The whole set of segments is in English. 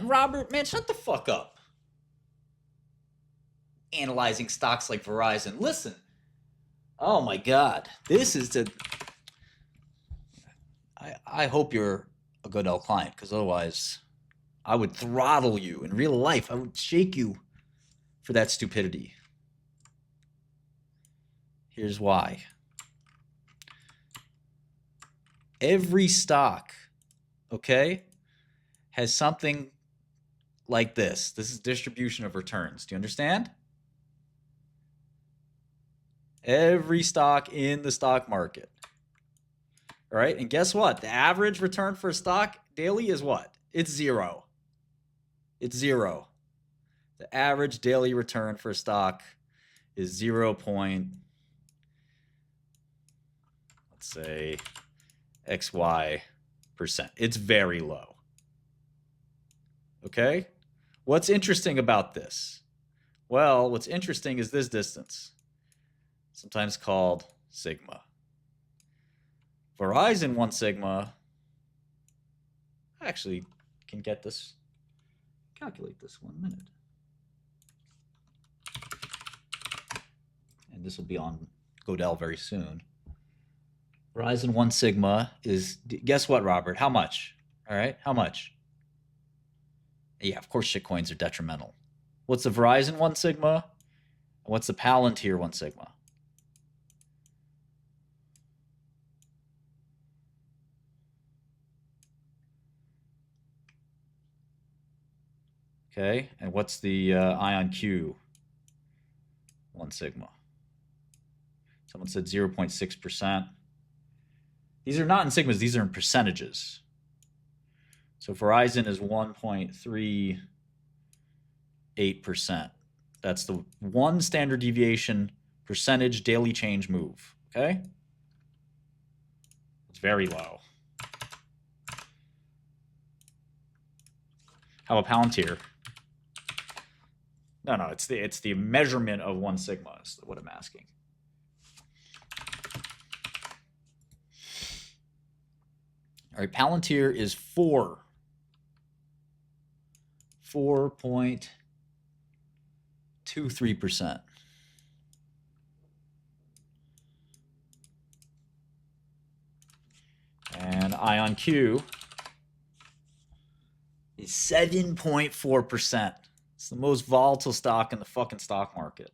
Robert, man, shut the fuck up. Analyzing stocks like Verizon. Listen. Oh my God. This is the. I hope you're a Godel client, because otherwise I would throttle you in real life. I would shake you for that stupidity. Here's why. Every stock, okay, has something like this. This is distribution of returns. Do you understand? Every stock in the stock market. All right, and guess what? The average return for a stock daily is what? It's zero. It's zero. The average daily return for a stock is 0. Let's say XY%. It's very low. Okay? What's interesting about this? Well, what's interesting is this distance, sometimes called sigma. Verizon 1 sigma, I actually can get this, calculate this 1 minute. And this will be on Godel very soon. Verizon 1 sigma is, guess what, Robert? How much? All right, how much? Yeah, of course shitcoins are detrimental. What's the Verizon 1 sigma? And what's the Palantir 1 sigma? Okay, and what's the IonQ 1 sigma? Someone said 0.6%. These are not in sigmas, these are in percentages. So Verizon is 1.38%. That's the one standard deviation percentage daily change move, okay? It's very low. How about Palantir? No, it's the measurement of 1 sigma is what I'm asking. All right, Palantir is 4.23%. And IonQ is 7.4%. It's the most volatile stock in the fucking stock market.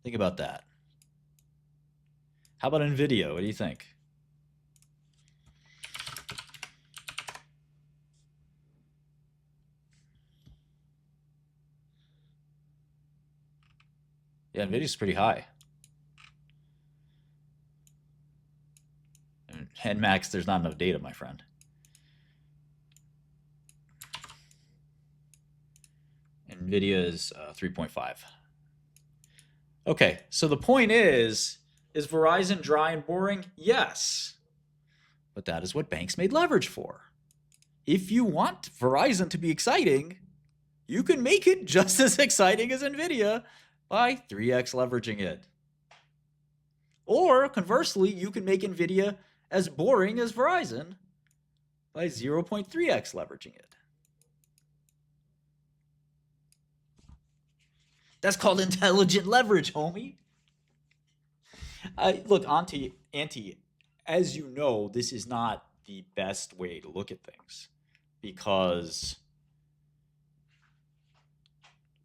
Think about that. How about NVIDIA? What do you think? Yeah, NVIDIA's pretty high. And Max, there's not enough data, my friend. NVIDIA is 3.5. Okay, so the point is Verizon dry and boring? Yes. But that is what banks made leverage for. If you want Verizon to be exciting, you can make it just as exciting as NVIDIA by 3x leveraging it. Or conversely, you can make NVIDIA as boring as Verizon by 0.3x leveraging it. That's called intelligent leverage, homie. Look, Auntie, as you know, this is not the best way to look at things because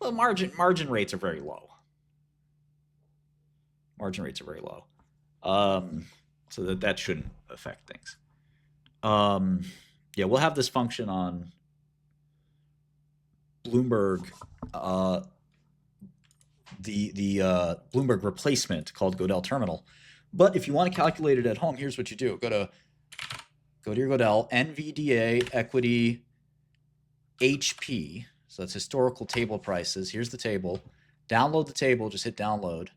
well, margin rates are very low. Margin rates are very low. So that shouldn't affect things. Yeah, we'll have this function on Bloomberg, the Bloomberg replacement called Godel Terminal. But if you want to calculate it at home, here's what you do. Go to your Godel, NVDA equity HP. So that's historical table prices. Here's the table. Download the table. Just hit download.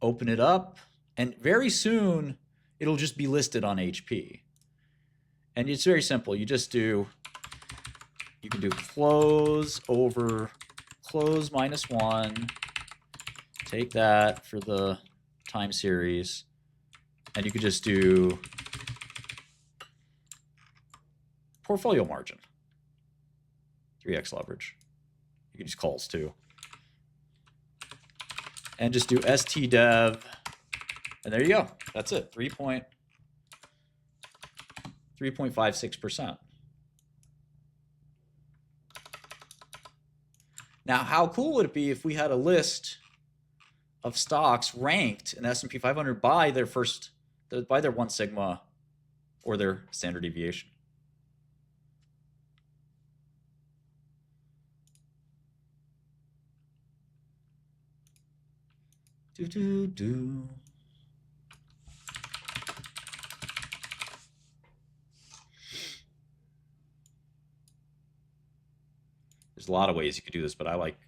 Open it up. And very soon, it'll just be listed on HP. And it's very simple. You just do, you can do close over close minus 1. Take that for the time series. And you could just do portfolio margin. 3x leverage. You can use calls too. And just do stdev. And there you go. That's it. 3.56%. Now, how cool would it be if we had a list of stocks ranked in the S&P 500 by their by their 1 sigma or their standard deviation? There's a lot of ways you could do this, but I like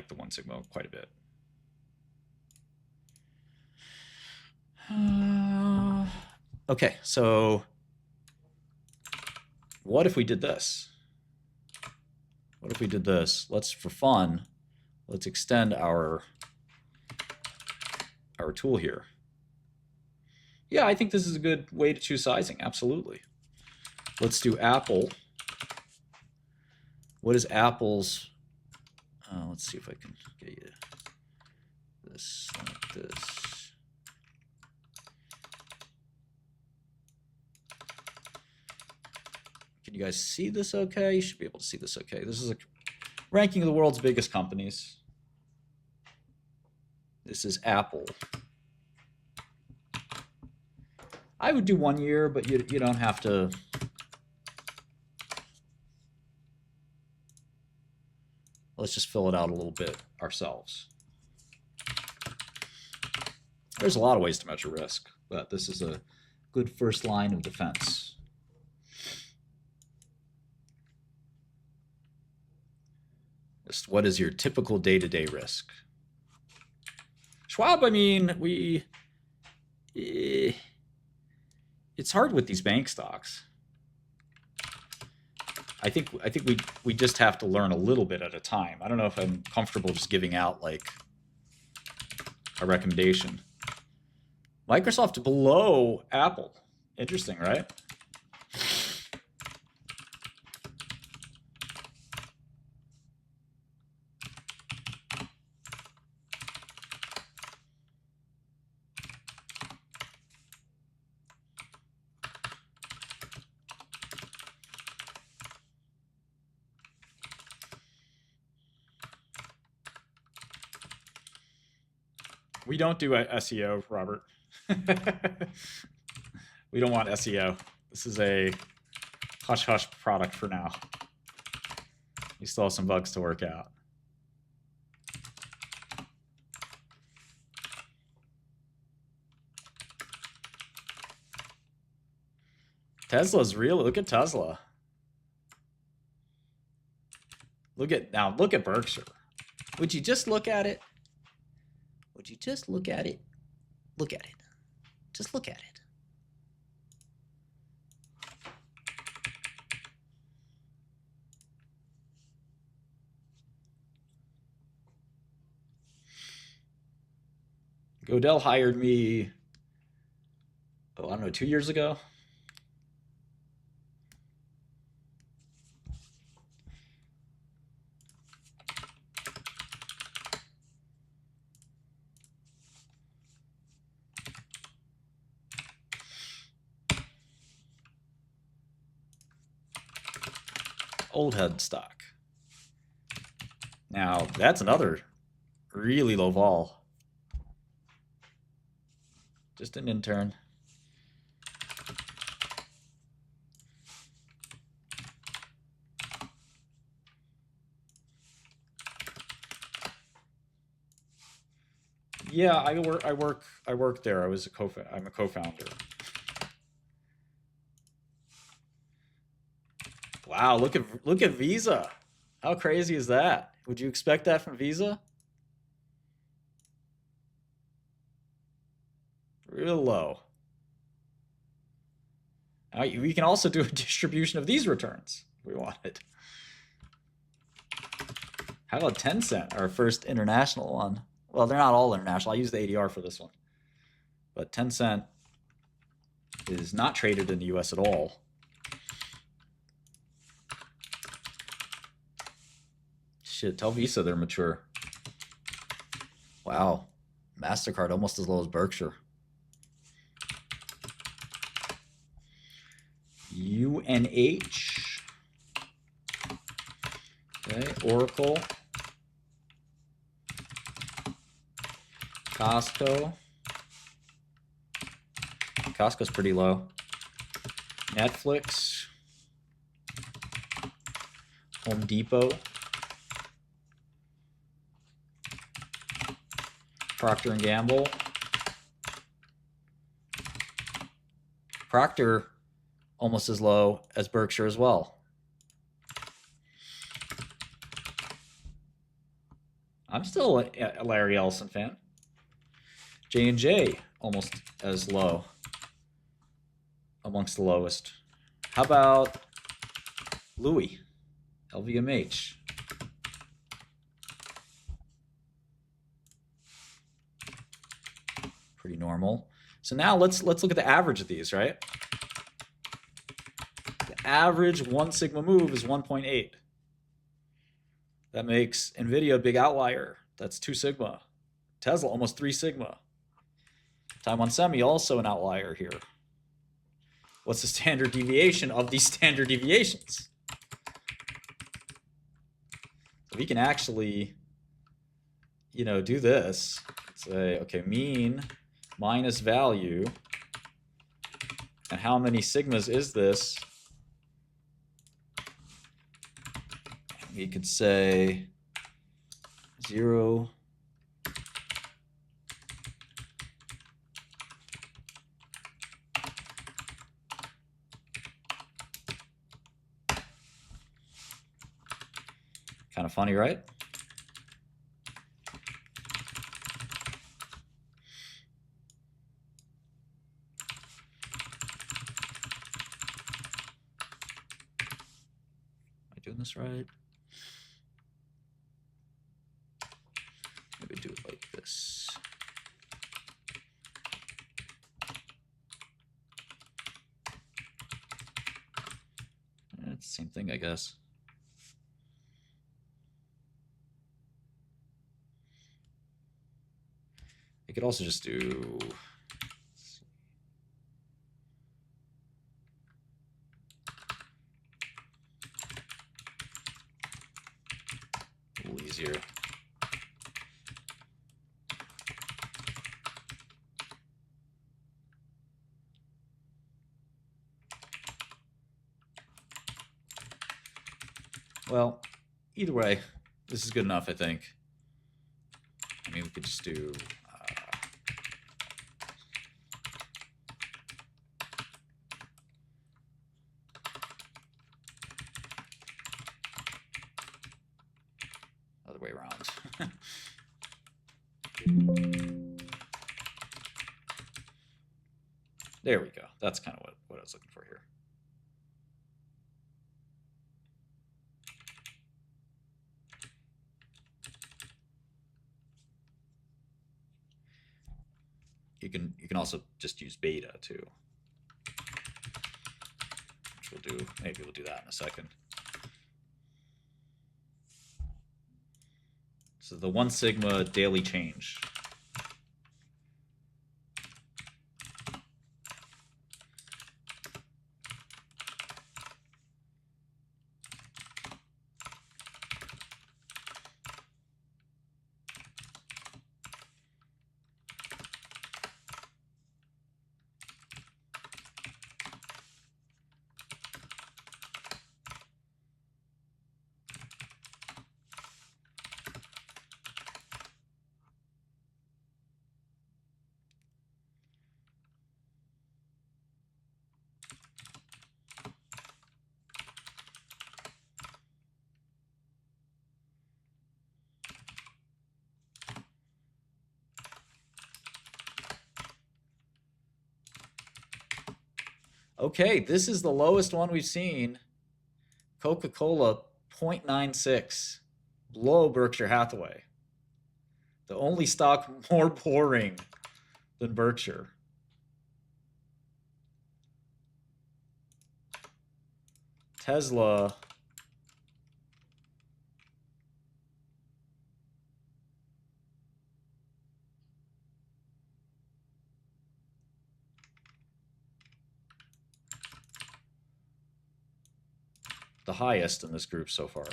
the 1 sigma quite a bit. Okay, so what if we did this? What if we did this? Let's, for fun, let's extend our tool here. Yeah, I think this is a good way to choose sizing. Absolutely. Let's do Apple. What is Apple's? Let's see if I can get you this like this. Can you guys see this okay? You should be able to see this okay. This is a ranking of the world's biggest companies. This is Apple. I would do 1 year, but you don't have to. Let's just fill it out a little bit ourselves. There's a lot of ways to measure risk, but this is a good first line of defense. Just what is your typical day-to-day risk? Schwab, I mean, it's hard with these bank stocks. I think we just have to learn a little bit at a time. I don't know if I'm comfortable just giving out like a recommendation. Microsoft below Apple. Interesting, right? We don't do SEO, Robert. We don't want SEO. This is a hush-hush product for now. We still have some bugs to work out. Tesla's real. Look at Tesla. Look at Berkshire. Would you just look at it? Would you just look at it? Look at it. Just look at it. Godel hired me, I don't know, 2 years ago. Old head stock. Now, that's another really low vol. Just an intern. Yeah, I work there. I'm a co-founder. Wow, look at Visa. How crazy is that? Would you expect that from Visa? Real low. Now, we can also do a distribution of these returns if we wanted. How about Tencent, our first international one? Well, they're not all international. I use the ADR for this one. But Tencent is not traded in the US at all. shit, tell Visa they're mature. Wow. MasterCard almost as low as Berkshire. UNH. Okay, Oracle. Costco. Costco's pretty low. Netflix. Home Depot. Procter & Gamble. Procter almost as low as Berkshire as well. I'm still a Larry Ellison fan. J&J almost as low, amongst the lowest. How about Louis, LVMH? Pretty normal. So now let's look at the average of these, right? The average 1 sigma move is 1.8. That makes NVIDIA a big outlier. That's 2 sigma. Tesla almost 3 sigma. Taiwan Semi also an outlier here. What's the standard deviation of these standard deviations? So we can actually, do this. Say, okay, mean minus value. And how many sigmas is this? We could say 0. Kind of funny, right? Am I doing this right? Maybe do it like this. It's the same thing, I guess. I could also just do, a little easier. Well, either way, this is good enough, I think. I mean, we could just do other way around. There we go. That's kind of what I was looking for here. You can also just use beta too, which we'll do. Maybe we'll do that in a second. So the 1 sigma daily change. Okay, this is the lowest one we've seen. Coca-Cola 0.96, below Berkshire Hathaway. The only stock more boring than Berkshire. Tesla the highest in this group so far.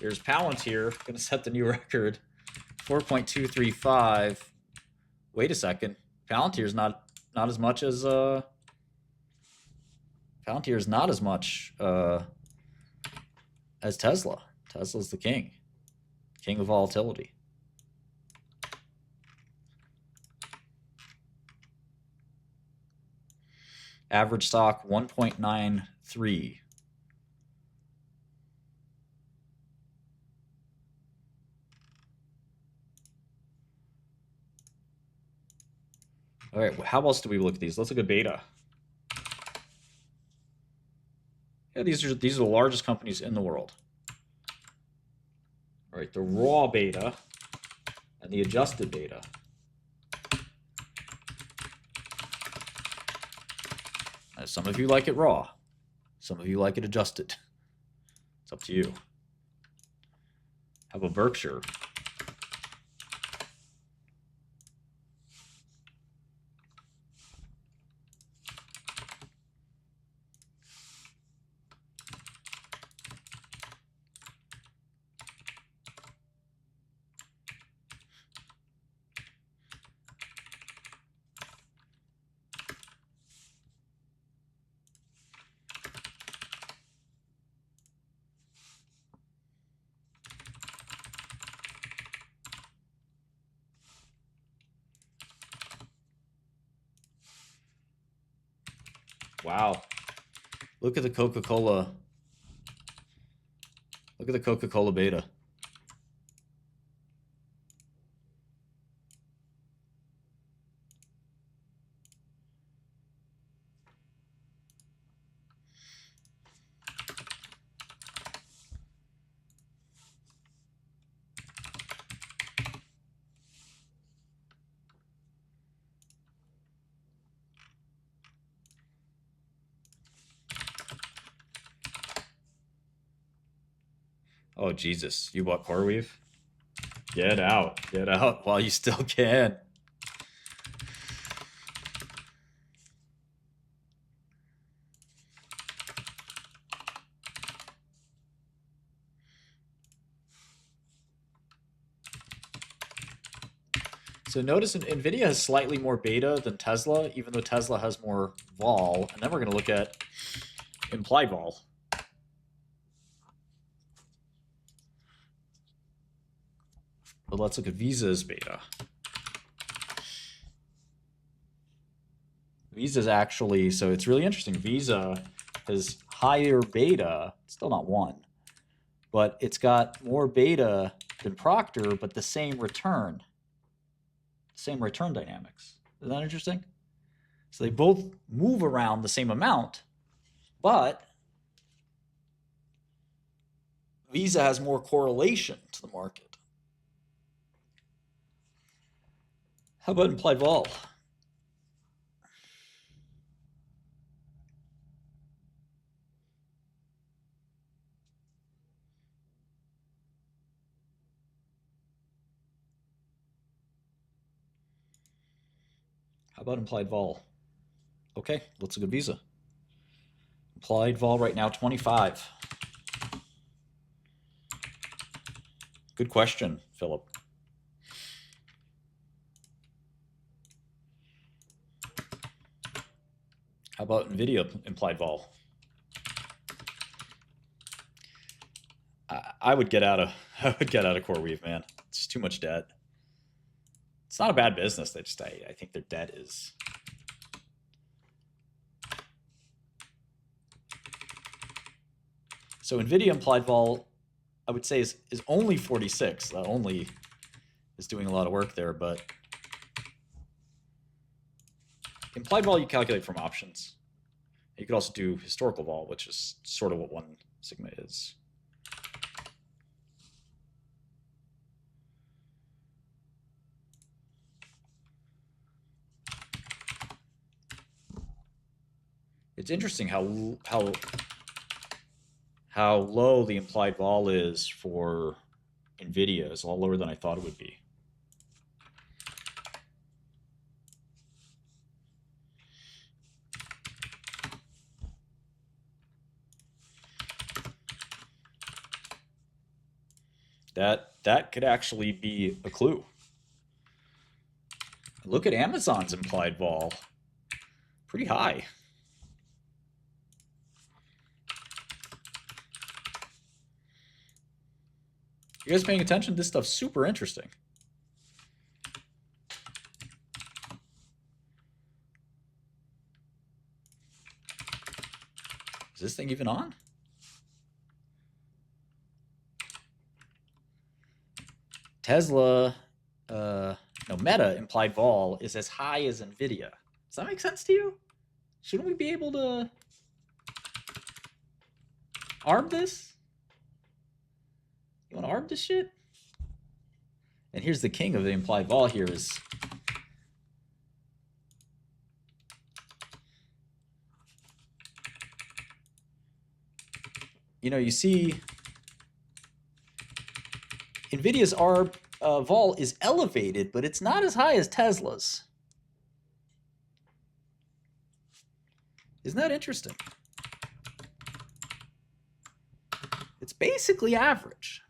Here's Palantir, going to set the new record, 4.235. Wait a second, Palantir's not as much as Palantir's not as much as Tesla. Tesla's the king of volatility. Average stock 1.93. All right, how else do we look at these? Let's look at beta. Yeah, these are the largest companies in the world. All right, the raw beta and the adjusted beta. Now, some of you like it raw. Some of you like it adjusted. It's up to you. How about Berkshire? Wow. Look at the Coca-Cola. Look at the Coca-Cola beta. Oh, Jesus. You bought CoreWeave? Get out. Get out while you still can. So notice NVIDIA has slightly more beta than Tesla, even though Tesla has more vol. And then we're going to look at implied vol. But let's look at Visa's beta. Visa's actually, so it's really interesting. Visa has higher beta, still not 1, but it's got more beta than Proctor, but the same return dynamics. Isn't that interesting? So they both move around the same amount, but Visa has more correlation to the market. How about implied vol? How about implied vol? Okay, let's look at Visa. Implied vol right now, 25. Good question, Philip. How about NVIDIA implied vol? I would get out of CoreWeave, man. It's too much debt. It's not a bad business. They just I think their debt is. So NVIDIA implied vol, I would say is only 46. That only is doing a lot of work there, but implied vol you calculate from options. You could also do historical vol, which is sort of what 1 sigma is. It's interesting how low the implied vol is for NVIDIA. It's a lot lower than I thought it would be. That could actually be a clue. Look at Amazon's implied vol. Pretty high. You guys paying attention? This stuff's super interesting. Is this thing even on? Tesla, no, Meta implied vol is as high as NVIDIA. Does that make sense to you? Shouldn't we be able to arb this? You want to arb this shit? And here's the king of the implied vol here is... You know, you see... NVIDIA's arb vol is elevated, but it's not as high as Tesla's. Isn't that interesting? It's basically average.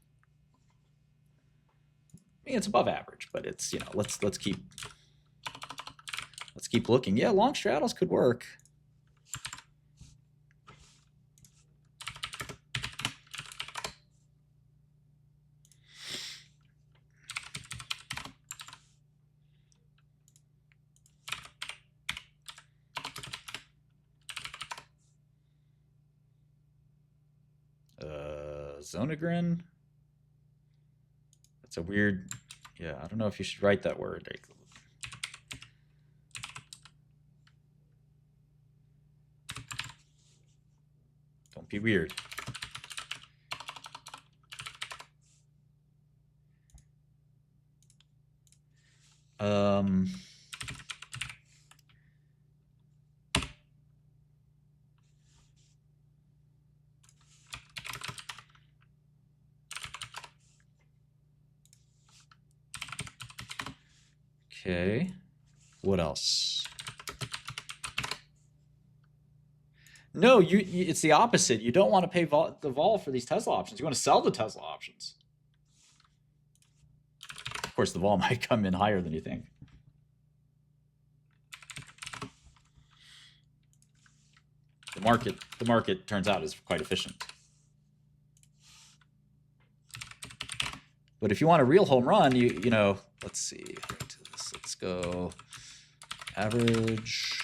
I mean, it's above average, but it's, you know, let's keep looking. Yeah, long straddles could work. Zonegrin. That's a weird, yeah, I don't know if you should write that word. Don't be weird. Okay, what else? No, it's the opposite. You don't want to pay the vol for these Tesla options. You want to sell the Tesla options. Of course, the vol might come in higher than you think. The market turns out is quite efficient. But if you want a real home run, you know, let's see. Let's go average.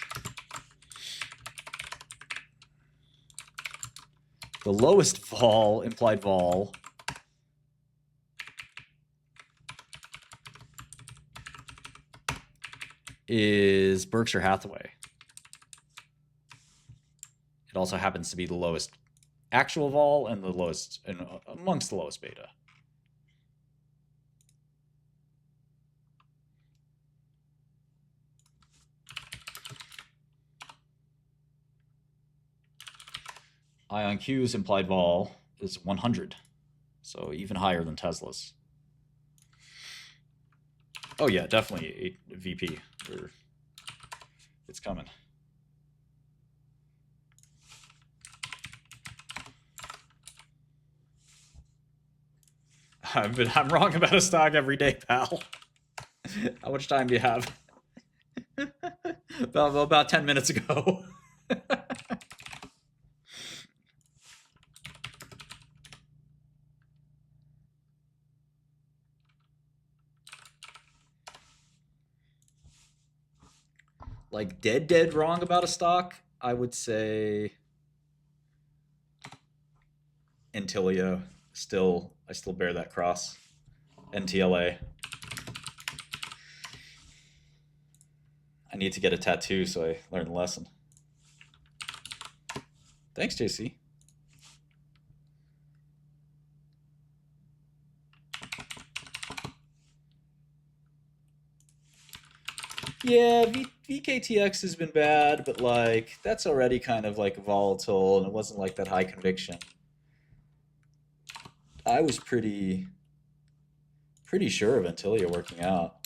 The lowest vol, implied vol, is Berkshire Hathaway. It also happens to be the lowest actual vol and the lowest, and amongst the lowest beta. IonQ's implied vol is 100, so even higher than Tesla's. Oh yeah, definitely a VP. It's coming. I'm wrong about a stock every day, pal. How much time do you have? about 10 minutes ago. Like dead wrong about a stock, I would say Intilia. I still bear that cross. NTLA. I need to get a tattoo so I learn the lesson. Thanks, JC. Yeah, VKTX has been bad, but like that's already kind of like volatile, and it wasn't like that high conviction. I was pretty sure of Antilia working out.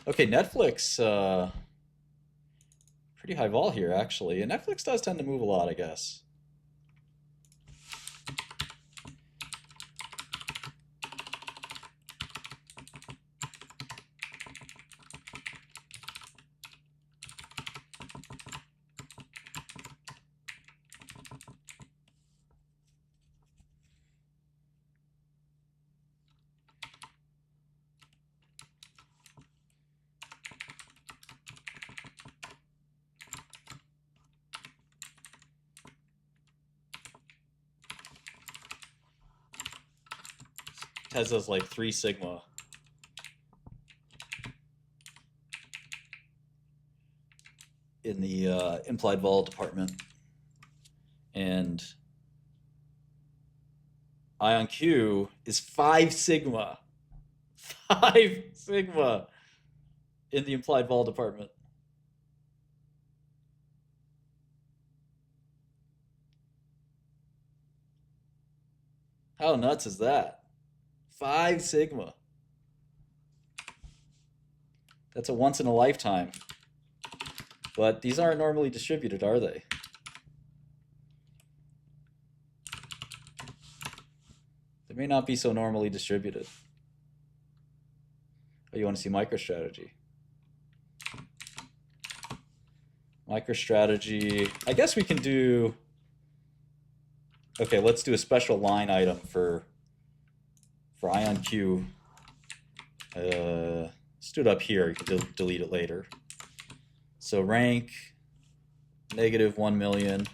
Okay, Netflix, pretty high vol here actually, and Netflix does tend to move a lot, I guess. Tesla's like 3 sigma. In the implied vol department. And IonQ is 5 sigma. 5 sigma in the implied vol department. How nuts is that? 5 sigma. That's a once in a lifetime. But these aren't normally distributed, are they? They may not be so normally distributed. Oh, you want to see MicroStrategy? MicroStrategy. I guess we can do. Okay, let's do a special line item for IonQ. Stood up here. You can delete it later. So rank -1 million.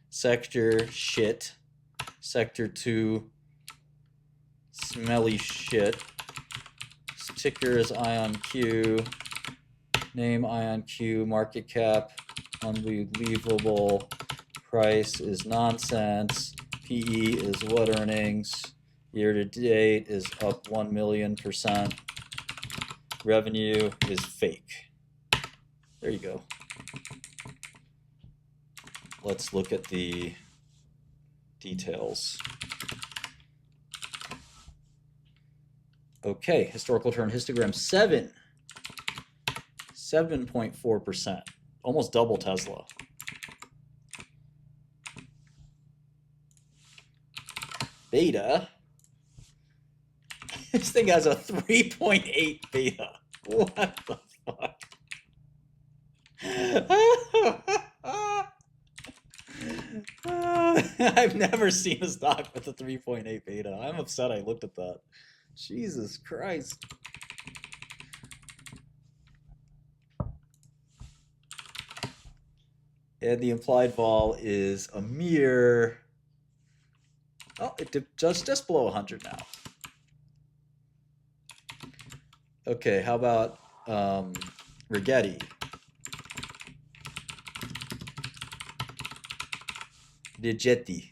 Sector shit. Sector 2 smelly shit. Ticker is IonQ. Name IonQ. Market cap unbelievable. Price is nonsense. PE is what earnings. Year to date is up 1 million%. Revenue is fake. There you go. Let's look at the details. Okay, historical return histogram 7.4%, almost double Tesla. Beta. This thing has a 3.8 beta. What the fuck? I've never seen a stock with a 3.8 beta. I'm upset I looked at that. Jesus Christ. And the implied vol is a mere. Oh, it dipped just below 100 now. Okay, how about Rigetti? Rigetti.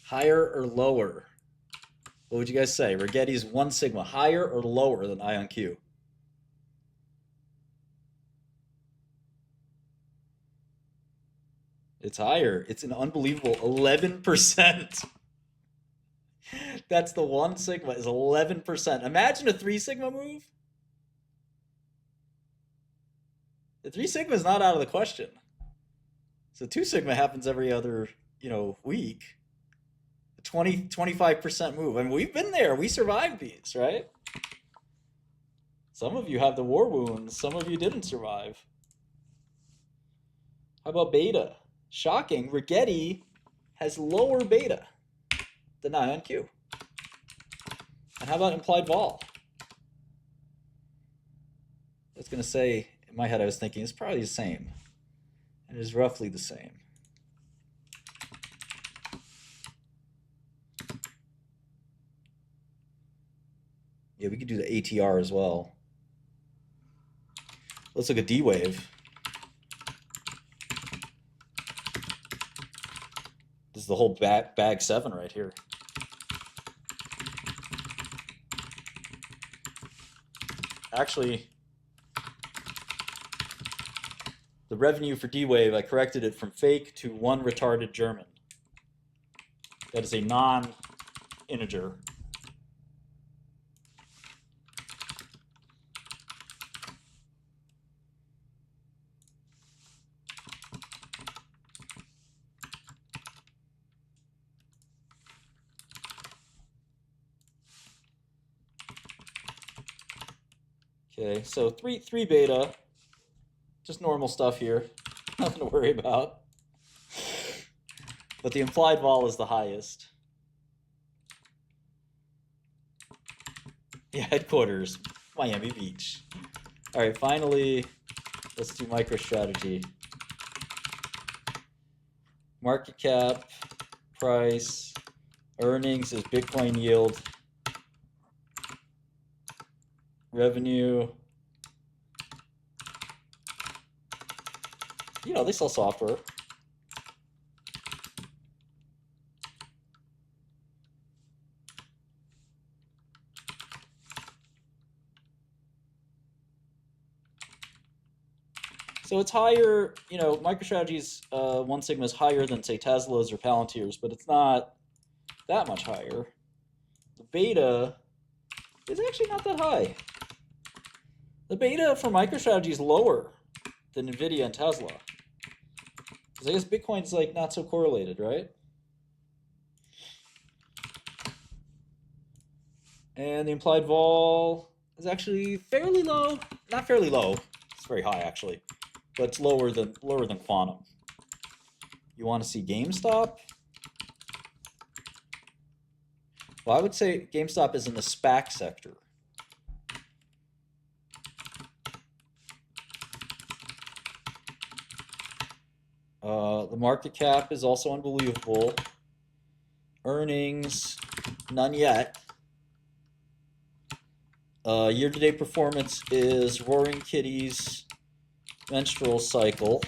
Higher or lower? What would you guys say? Rigetti's 1 sigma, higher or lower than IonQ? It's higher. It's an unbelievable 11%. That's the 1 sigma is 11%. Imagine a 3 sigma move. The 3 sigma is not out of the question. So 2 sigma happens every other, week. 25% move. I mean, we've been there. We survived these, right? Some of you have the war wounds. Some of you didn't survive. How about beta? Shocking. Rigetti has lower beta than IonQ. And how about implied vol? I was going to say, in my head, I was thinking it's probably the same. It is roughly the same. Yeah, we could do the ATR as well. Let's look at D-Wave. This is the whole bag 7 right here. Actually, the revenue for D-Wave, I corrected it from fake to one retarded German. That is a non-integer. Okay, so 3 beta, just normal stuff here, nothing to worry about. But the implied vol is the highest. Yeah, headquarters, Miami Beach. All right, finally, let's do MicroStrategy. Market cap, price, earnings is Bitcoin yield, revenue. You know, they sell software. So it's higher, you know, MicroStrategy's 1 sigma is higher than, say, Tesla's or Palantir's, but it's not that much higher. The beta is actually not that high. The beta for MicroStrategy is lower than NVIDIA and Tesla. Because I guess Bitcoin's like not so correlated, right? And the implied vol is actually fairly low. Not fairly low. It's very high actually, but it's lower than quantum. You want to see GameStop? Well, I would say GameStop is in the SPAC sector. The market cap is also unbelievable. Earnings, none yet. Year-to-date performance is Roaring Kitty's menstrual cycle.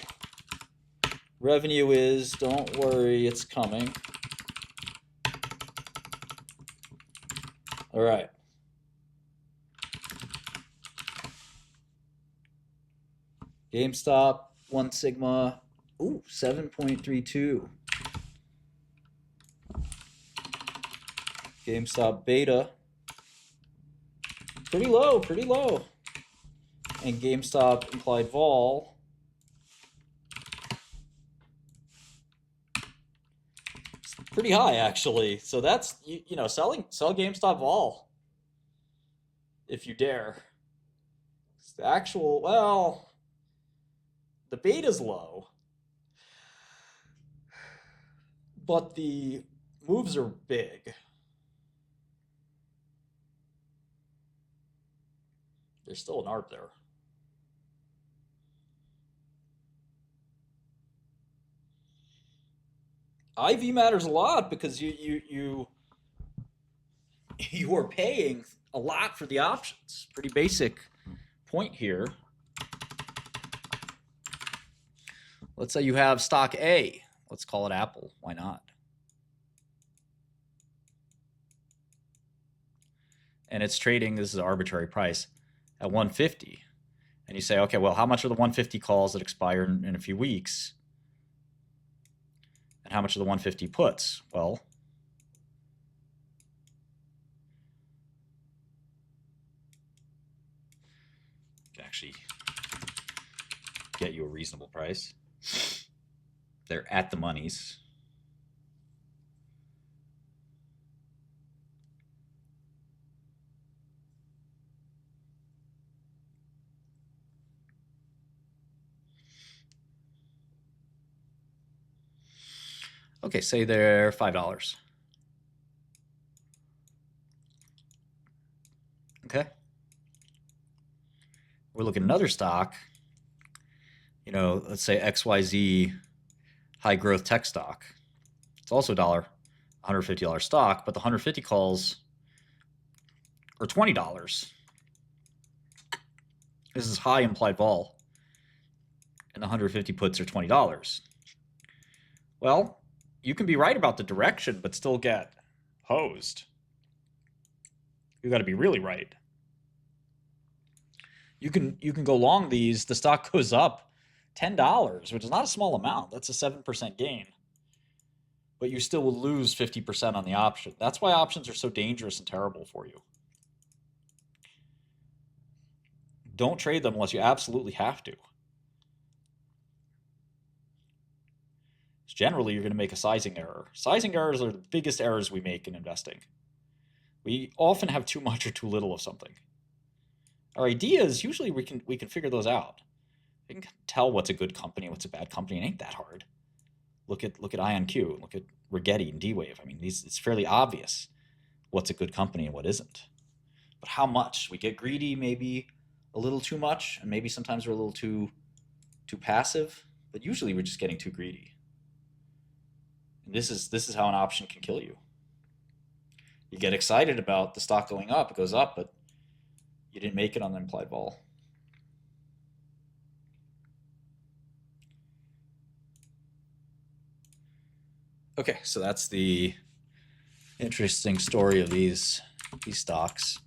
Revenue is, don't worry, it's coming. All right. GameStop, 1 sigma, ooh, 7.32. GameStop beta, pretty low, pretty low. And GameStop implied vol, pretty high actually. So that's, you know, sell GameStop vol if you dare. It's the actual, well, the beta's low, but the moves are big. There's still an ARB there. IV matters a lot because you are paying a lot for the options. Pretty basic point here. Let's say you have stock A. Let's call it Apple. Why not? And it's trading, this is an arbitrary price, at 150. And you say, okay, well, how much are the 150 calls that expire in a few weeks? And how much are the 150 puts? Well, I can actually get you a reasonable price. They're at the monies. Okay, say they're $5. Okay. We're looking at another stock, you know, let's say XYZ high growth tech stock. It's also $150 stock, but the 150 calls or $20. This is high implied vol, and the 150 puts are $20. Well, you can be right about the direction, but still get hosed. You got to be really right. You can go long these. The stock goes up $10, which is not a small amount. That's a 7% gain. But you still will lose 50% on the option. That's why options are so dangerous and terrible for you. Don't trade them unless you absolutely have to. Generally, you're going to make a sizing error. Sizing errors are the biggest errors we make in investing. We often have too much or too little of something. Our ideas, usually we can figure those out. We can tell what's a good company, what's a bad company. It ain't that hard. Look at IonQ, look at Rigetti and D-Wave. I mean, it's fairly obvious what's a good company and what isn't. But how much? We get greedy, maybe a little too much, and maybe sometimes we're a little too passive. But usually we're just getting too greedy. And this is how an option can kill you. You get excited about the stock going up, it goes up, but you didn't make it on the implied vol. Okay, so that's the interesting story of these stocks.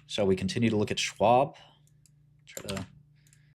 Shall we continue to look at Schwab? Try to